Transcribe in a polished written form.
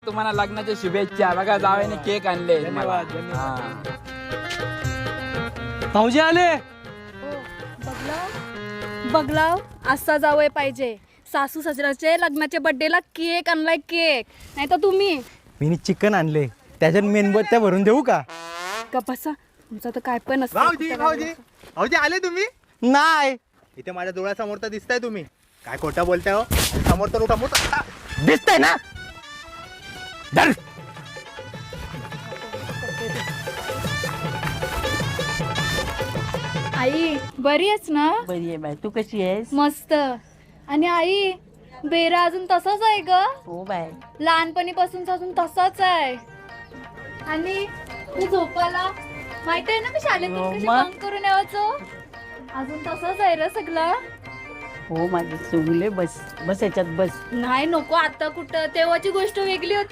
तुम्हाला लग्नाच्या शुभेच्छा. बघा जावेने केक आणले. धन्यवाद. भाऊजी आले. बघलाव असा जावं पाहिजे. सासू सासऱ्याचे लग्नाच्या बर्थडेला केक आणलाय केक. नाही तर तुम्ही मी चिकन आणले, त्याच्यात मेणबत्त्या भरून देऊ का? बसा तुमचं तर काय पण भाऊजी भाऊजी भाऊजी आले तुम्ही? नाही इथे माझ्या डोळ्यासमोर तर दिसताय तुम्ही. काय खोटं बोलताय हो? समोर तर उठा मोठा. दिसतंय ना. धर. आई बरी आहेस ना? बरी आहे बाय, तू कशी आहेस? मस्त. आणि आई बेरा अजून तसाच आहे ग. हो बाय. लहानपणीपासून अजून तसाच आहे. आणि तू झोपायला माहित आहे ना मी शाळेतून हो कशी मग. बंक करून यायचो. अजून तसाच आहे रे सगळं. हो माझे सोगले, बस बस याच्यात बस. नाही नको आता कुठं, तेव्हाची गोष्ट वेगळी होती.